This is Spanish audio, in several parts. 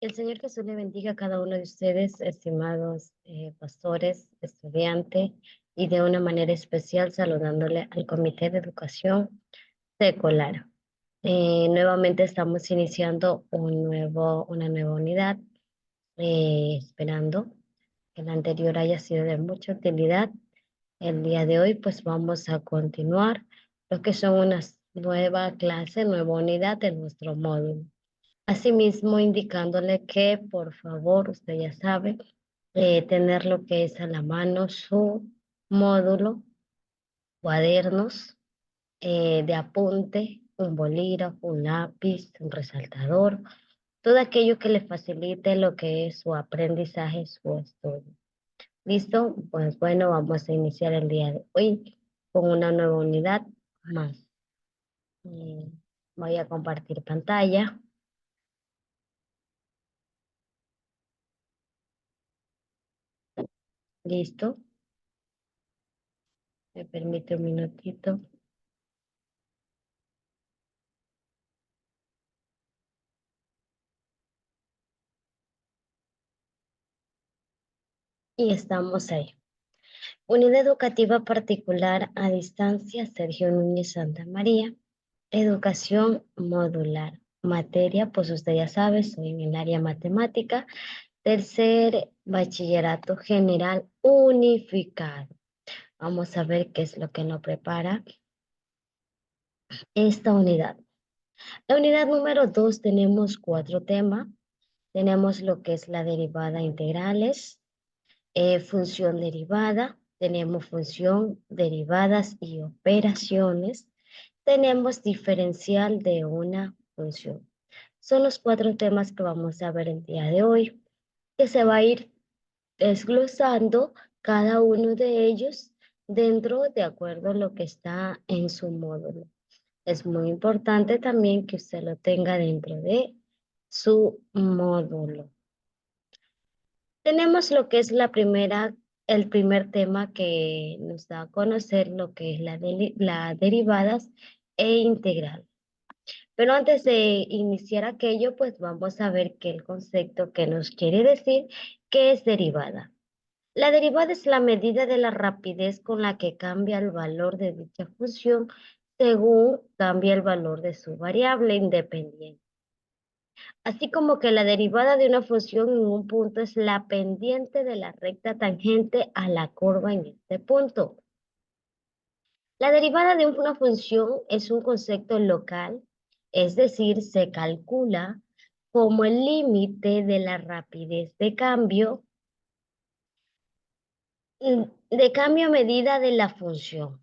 El Señor Jesús le bendiga a cada uno de ustedes, estimados pastores, estudiantes, y de una manera especial saludándole al Comité de Educación Secular. Nuevamente estamos iniciando una nueva unidad, esperando que la anterior haya sido de mucha utilidad. El día de hoy pues vamos a continuar lo que son una nueva clase, nueva unidad de nuestro módulo. Asimismo, indicándole que, por favor, usted ya sabe, tener lo que es a la mano su módulo, cuadernos de apunte, un bolígrafo, un lápiz, un resaltador, todo aquello que le facilite lo que es su aprendizaje, su estudio. ¿Listo? Pues bueno, vamos a iniciar el día de hoy con una nueva unidad más. Eh, Voy a compartir pantalla. ¿Listo? Me permite un minutito. Y estamos ahí. Unidad educativa particular a distancia, Sergio Núñez Santa María. Educación modular. Materia, pues usted ya sabe, soy en el área matemática. Tercer bachillerato general unificado. Vamos a ver qué es lo que nos prepara esta unidad. La unidad número 2 tenemos 4 temas. Tenemos lo que es la derivada integrales, función derivada, tenemos función, derivadas y operaciones, tenemos diferencial de una función. Son los 4 temas que vamos a ver el día de hoy, que se va a ir desglosando cada uno de ellos dentro de acuerdo a lo que está en su módulo. Es muy importante también que usted lo tenga dentro de su módulo. Tenemos lo que es el primer tema que nos da a conocer lo que es las derivadas e integral. Pero antes de iniciar aquello, pues vamos a ver que el concepto que nos quiere decir qué es derivada. La derivada es la medida de la rapidez con la que cambia el valor de dicha función según cambia el valor de su variable independiente. Así como que la derivada de una función en un punto es la pendiente de la recta tangente a la curva en este punto. La derivada de una función es un concepto local, es decir, se calcula como el límite de la rapidez de cambio a medida de la función.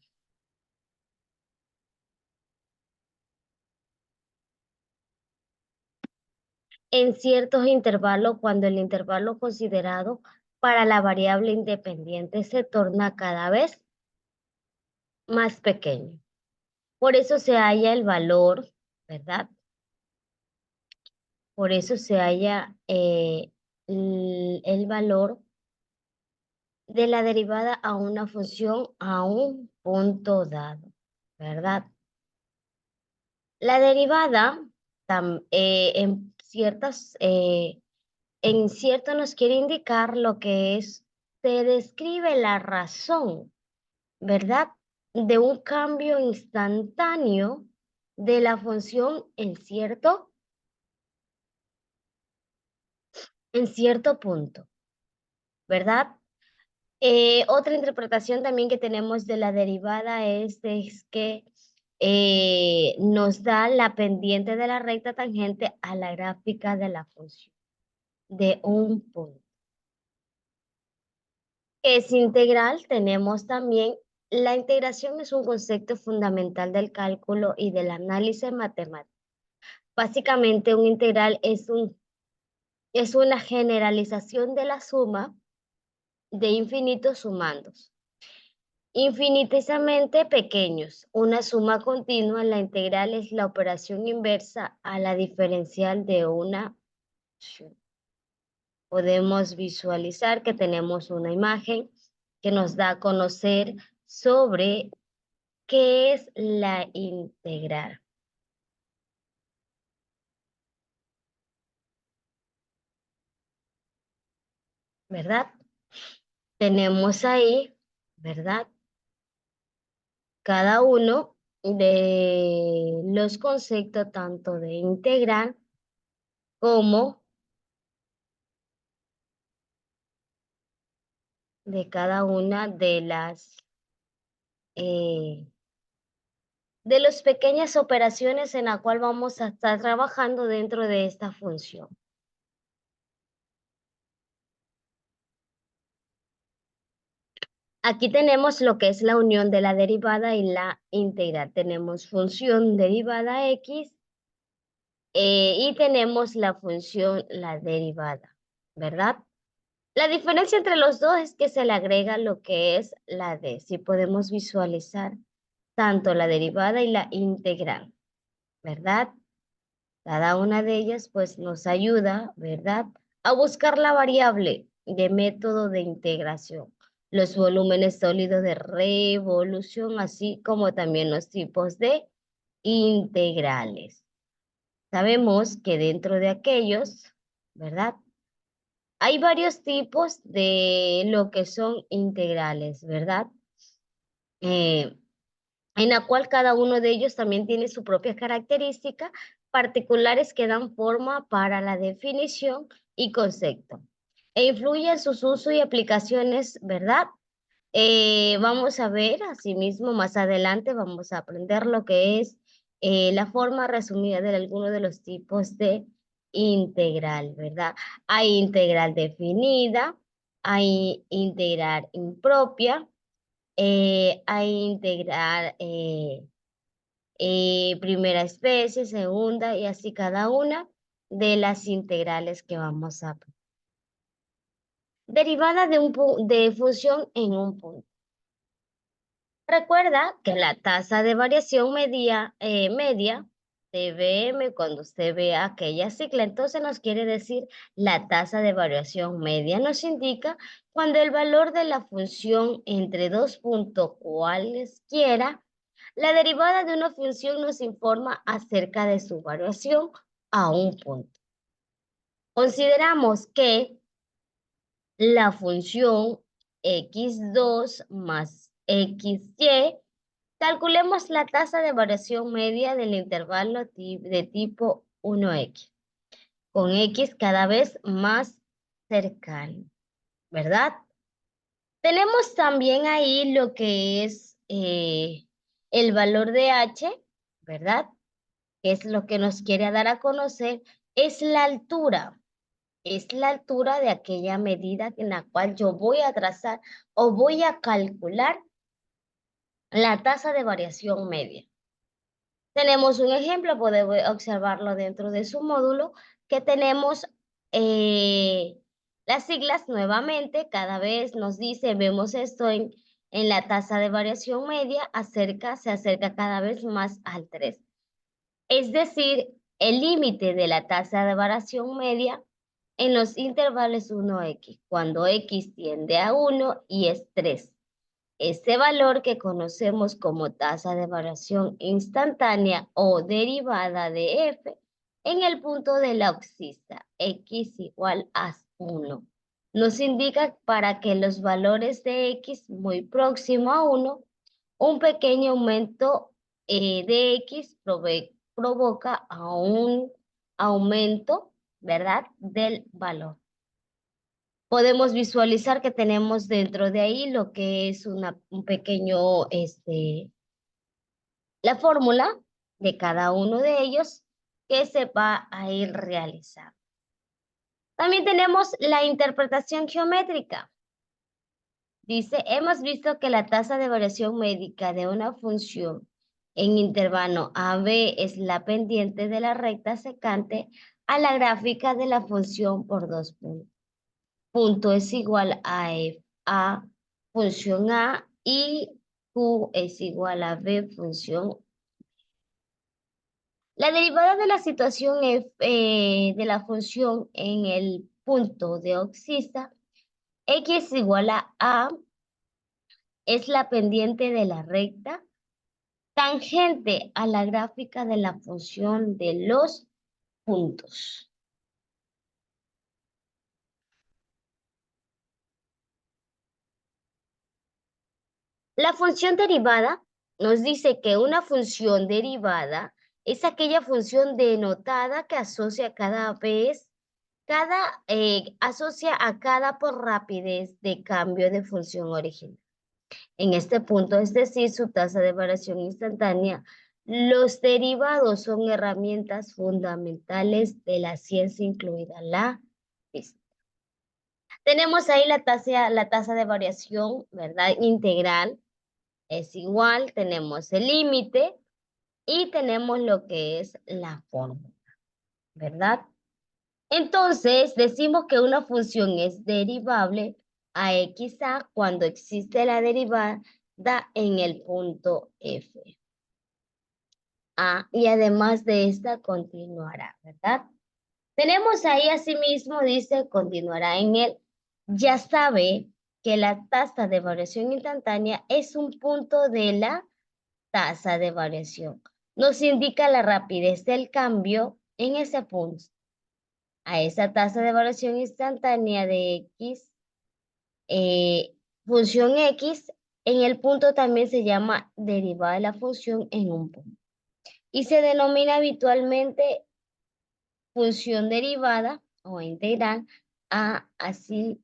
En ciertos intervalos, cuando el intervalo considerado para la variable independiente se torna cada vez más pequeño. Por eso se halla el valor, ¿verdad? Por eso se halla el valor de la derivada a una función a un punto dado, ¿verdad? La derivada en cierto nos quiere indicar lo que es, se describe la razón, ¿verdad? De un cambio instantáneo de la función en cierto punto, ¿verdad? Otra interpretación también que tenemos de la derivada es que nos da la pendiente de la recta tangente a la gráfica de la función de un punto. Es integral, tenemos también, la integración es un concepto fundamental del cálculo y del análisis matemático. Básicamente un integral es una generalización de la suma de infinitos sumandos. Infinitesimamente pequeños. Una suma continua, la integral es la operación inversa a la diferencial de una función. Podemos visualizar que tenemos una imagen que nos da a conocer sobre qué es la integral. ¿verdad? Tenemos ahí, ¿verdad? Cada uno de los conceptos tanto de integral como de cada una de las eh, de las pequeñas operaciones en la cual vamos a estar trabajando dentro de esta función. Aquí tenemos lo que es la unión de la derivada y la integral. Tenemos función derivada x y tenemos la función la derivada, ¿verdad? La diferencia entre los dos es que se le agrega lo que es la d. Si podemos visualizar tanto la derivada y la integral, ¿verdad? Cada una de ellas pues nos ayuda, ¿verdad? A buscar la variable de método de integración, los volúmenes sólidos de revolución, así como también los tipos de integrales. Sabemos que dentro de aquellos, ¿verdad? Hay varios tipos de lo que son integrales, ¿verdad? Eh, en la cual cada uno de ellos también tiene su propia característica particulares que dan forma para la definición y concepto e influye en sus usos y aplicaciones, ¿verdad? Vamos a ver, asimismo, más adelante vamos a aprender lo que es la forma resumida de algunos de los tipos de integral, ¿verdad? Hay integral definida, hay integral impropia, hay integral primera especie, segunda y así cada una de las integrales que vamos a ver. Derivada de, de función en un punto. Recuerda que la tasa de variación media de BM, cuando usted vea aquella sigla, entonces nos quiere decir la tasa de variación media. Nos indica cuando el valor de la función entre dos puntos cualesquiera, la derivada de una función nos informa acerca de su variación a un punto. Consideramos que la función x2 más xy. Calculemos la tasa de variación media del intervalo de tipo 1x, con x cada vez más cercano, ¿verdad? Tenemos también ahí lo que es el valor de h, ¿verdad? Que es lo que nos quiere dar a conocer, es la altura. Es la altura de aquella medida en la cual yo voy a trazar o voy a calcular la tasa de variación media. Tenemos un ejemplo, podemos observarlo dentro de su módulo, que tenemos las siglas nuevamente, cada vez nos dice, vemos esto en la tasa de variación media, se acerca cada vez más al 3. Es decir, el límite de la tasa de variación media en los intervalos 1x, cuando x tiende a 1 y es 3. Este valor que conocemos como tasa de variación instantánea o derivada de f en el punto de la abscisa x igual a 1. Nos indica para que los valores de x muy próximo a 1, un pequeño aumento de x provoca a un aumento, ¿verdad?, del valor. Podemos visualizar que tenemos dentro de ahí lo que es un pequeño, la fórmula de cada uno de ellos que se va a ir realizando. También tenemos la interpretación geométrica. Dice, hemos visto que la tasa de variación médica de una función en intervalo AB es la pendiente de la recta secante a la gráfica de la función por dos puntos. Punto es igual a F, A función A y Q es igual a B función. La derivada de la situación F, de la función en el punto de abscisa, X es igual a A, es la pendiente de la recta tangente a la gráfica de la función de los puntos. La función derivada nos dice que una función derivada es aquella función denotada que asocia cada vez, asocia a cada por rapidez de cambio de función original. En este punto, es decir, su tasa de variación instantánea, los derivados son herramientas fundamentales de la ciencia, incluida la física. Tenemos ahí la tasa de variación, ¿verdad? Integral es igual, tenemos el límite y tenemos lo que es la fórmula, ¿verdad? Entonces, decimos que una función es derivable a xa cuando existe la derivada en el punto f. Y además de esta continuará, ¿verdad? Tenemos ahí asimismo, dice, continuará en él. Ya sabe que la tasa de variación instantánea es un punto de la tasa de variación. Nos indica la rapidez del cambio en ese punto. A esa tasa de variación instantánea de x, función x, en el punto también se llama derivada de la función en un punto. Y se denomina habitualmente función derivada o integral así,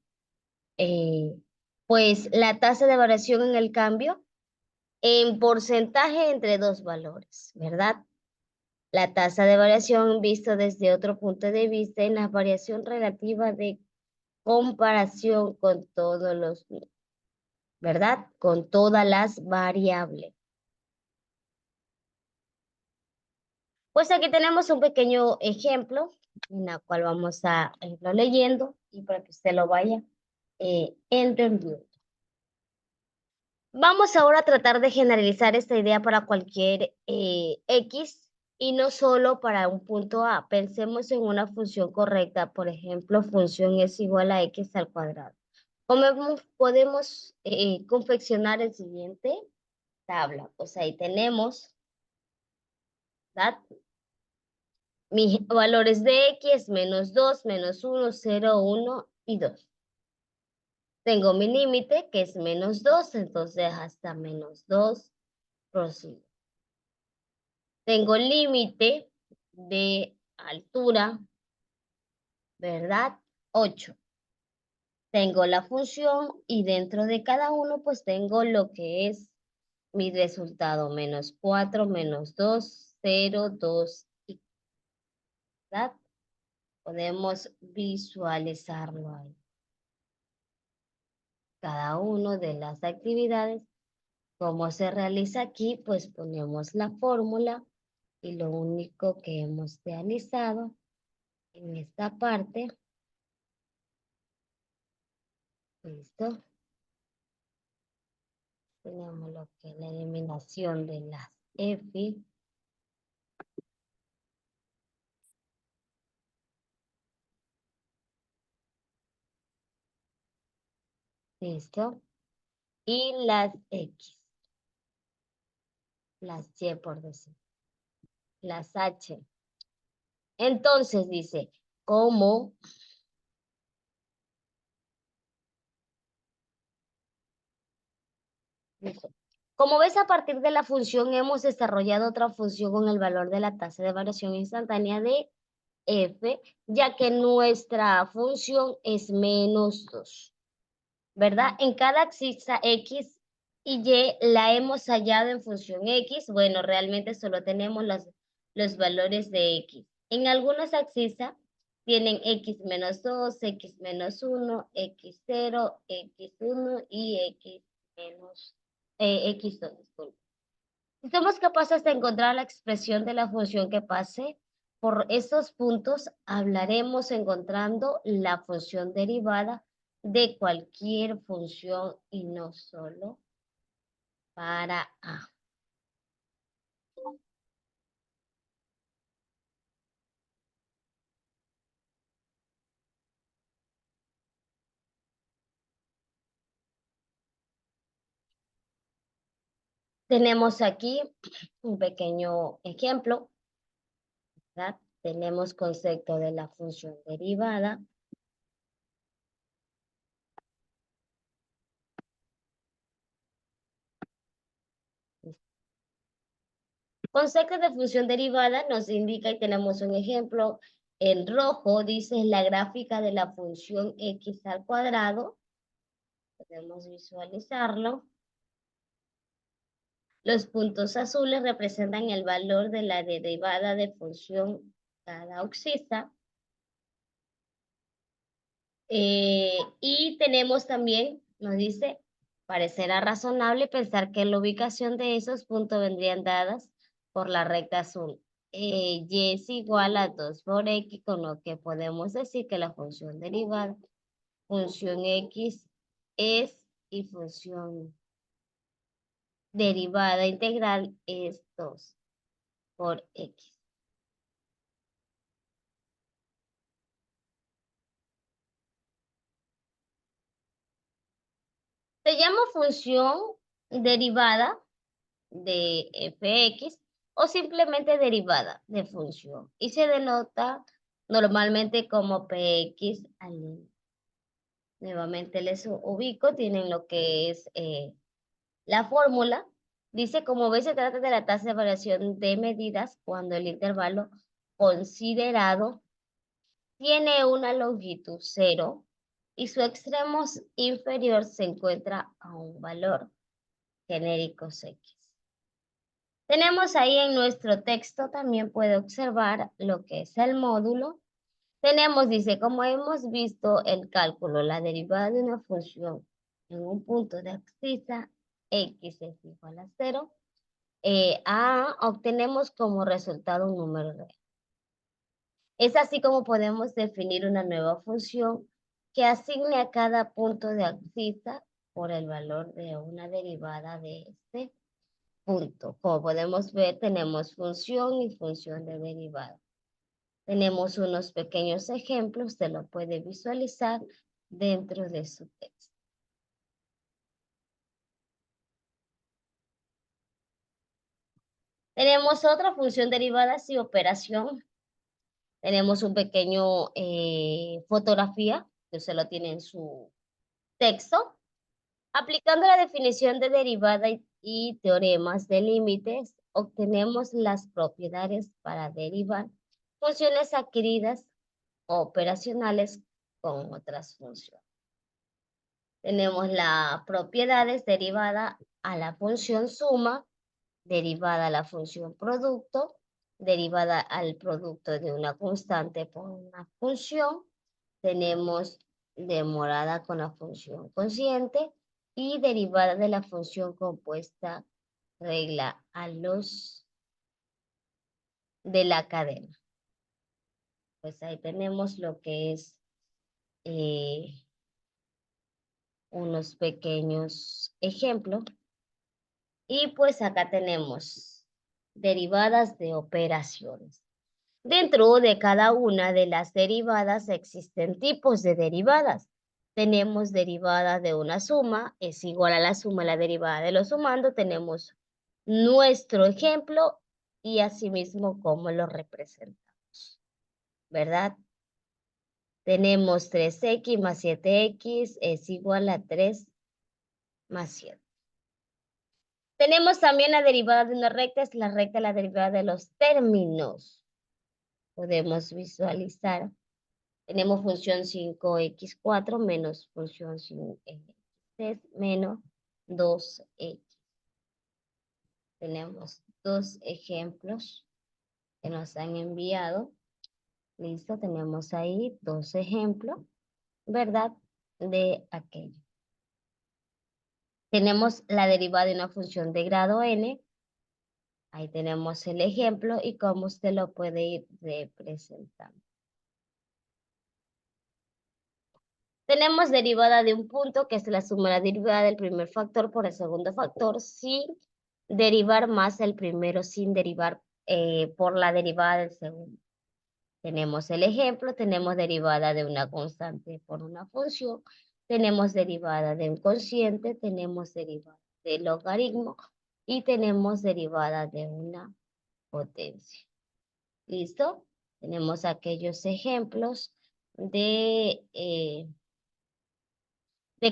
pues la tasa de variación en el cambio en porcentaje entre dos valores, ¿verdad? La tasa de variación visto desde otro punto de vista en la variación relativa de comparación con todos los, ¿verdad? Con todas las variables. Pues aquí tenemos un pequeño ejemplo en la cual vamos a irlo leyendo y para que usted lo vaya entendiendo. Vamos ahora a tratar de generalizar esta idea para cualquier X y no solo para un punto A. Pensemos en una función correcta, por ejemplo, función es igual a X al cuadrado. ¿Cómo podemos confeccionar el siguiente tabla? Pues ahí tenemos, ¿verdad? Mis valores de X, menos 2, menos 1, 0, 1 y 2. Tengo mi límite, que es menos 2, entonces hasta menos 2 prosigo. Tengo límite de altura, ¿verdad? 8. Tengo la función y dentro de cada uno pues tengo lo que es mi resultado, menos 4, menos 2, 0, 2, ¿verdad? Podemos visualizarlo ahí. Cada uno de las actividades, cómo se realiza aquí, pues ponemos la fórmula y lo único que hemos realizado en esta parte, listo, tenemos lo que es la eliminación de las F, listo, y las X, las Y por decir, las H. Entonces dice, ¿cómo? Dice, como ves, a partir de la función hemos desarrollado otra función con el valor de la tasa de variación instantánea de f, ya que nuestra función es menos 2, ¿verdad? En cada axis x y y la hemos hallado en función x. Bueno, realmente solo tenemos los valores de x. En algunas abscisas tienen x menos 2, x menos 1, x0, x1 y x menos x2, disculpe. Si somos capaces de encontrar la expresión de la función que pase por estos puntos, hablaremos encontrando la función derivada de cualquier función y no solo para A. Tenemos aquí un pequeño ejemplo, ¿verdad? Tenemos concepto de la función derivada. Conceptos de función derivada nos indica, y tenemos un ejemplo en rojo, dice la gráfica de la función x al cuadrado. Podemos visualizarlo. Los puntos azules representan el valor de la derivada de función cada oxista. Y tenemos también, nos dice, parecerá razonable pensar que la ubicación de esos puntos vendrían dadas por la recta azul. Y es igual a 2 por x, con lo que podemos decir que la función derivada, función x es y función derivada integral es 2 por x. Se llama función derivada de fx o simplemente derivada de función y se denota normalmente como px al límite. Nuevamente les ubico, tienen lo que es la fórmula. Dice, como ves, se trata de la tasa de variación de medidas cuando el intervalo considerado tiene una longitud 0 y su extremo inferior se encuentra a un valor genérico x. Tenemos ahí en nuestro texto, también puede observar lo que es el módulo. Tenemos, dice, como hemos visto el cálculo, la derivada de una función en un punto de abscisa, x es igual a 0, obtenemos como resultado un número real. Es así como podemos definir una nueva función que asigne a cada punto de abscisa por el valor de una derivada de este punto. Como podemos ver, tenemos función y función de derivada. Tenemos unos pequeños ejemplos, se lo puede visualizar dentro de su texto. Tenemos otra función derivada y operación. Tenemos un pequeño fotografía, que usted lo tiene en su texto. Aplicando la definición de derivada y teoremas de límites, obtenemos las propiedades para derivar funciones adquiridas o operacionales con otras funciones. Tenemos las propiedades derivada a la función suma, derivada a la función producto, derivada al producto de una constante por una función. Tenemos demorada con la función consciente y derivada de la función compuesta regla a los de la cadena. Pues ahí tenemos lo que es unos pequeños ejemplos. Y pues acá tenemos derivadas de operaciones. Dentro de cada una de las derivadas existen tipos de derivadas. Tenemos derivada de una suma, es igual a la suma de la derivada de lo sumando. Tenemos nuestro ejemplo y asimismo cómo lo representamos, ¿verdad? Tenemos 3x más 7x es igual a 3 más 7. Tenemos también la derivada de una recta, es la recta la derivada de los términos. Podemos visualizar. Tenemos función 5x4 menos función 5x menos 2x. Tenemos dos ejemplos que nos han enviado. Listo, tenemos ahí dos ejemplos, ¿verdad? De aquello. Tenemos la derivada de una función de grado n. Ahí tenemos el ejemplo y cómo usted lo puede ir representando. Tenemos derivada de un punto, que es la suma de la derivada del primer factor por el segundo factor, sin derivar más el primero, sin derivar por la derivada del segundo. Tenemos el ejemplo, tenemos derivada de una constante por una función, tenemos derivada de un cociente, tenemos derivada de logaritmo y tenemos derivada de una potencia. ¿Listo? Tenemos aquellos ejemplos de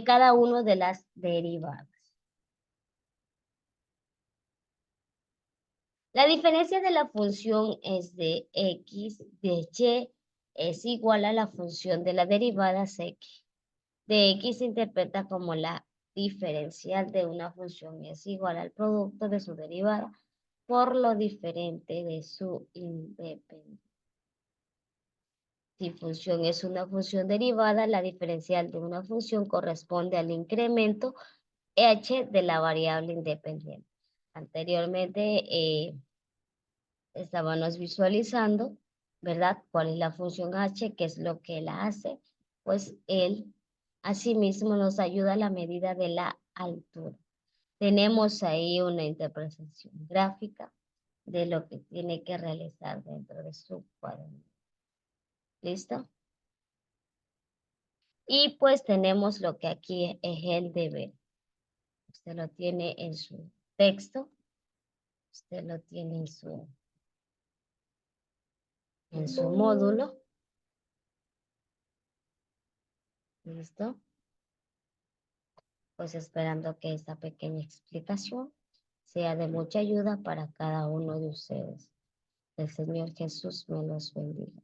cada uno de las derivadas. La diferencia de la función es de x de y es igual a la función de la derivada sec. De x se interpreta como la diferencial de una función es igual al producto de su derivada por lo diferente de su independencia. Si función es una función derivada, la diferencial de una función corresponde al incremento h de la variable independiente. Anteriormente estábamos visualizando, ¿verdad? ¿Cuál es la función h? ¿Qué es lo que la hace? Pues él asimismo nos ayuda a la medida de la altura. Tenemos ahí una interpretación gráfica de lo que tiene que realizar dentro de su cuaderno. ¿Listo? Y pues tenemos lo que aquí es el deber. Usted lo tiene en su texto, usted lo tiene en su módulo. ¿Listo? Pues esperando que esta pequeña explicación sea de mucha ayuda para cada uno de ustedes. El Señor Jesús me los bendiga.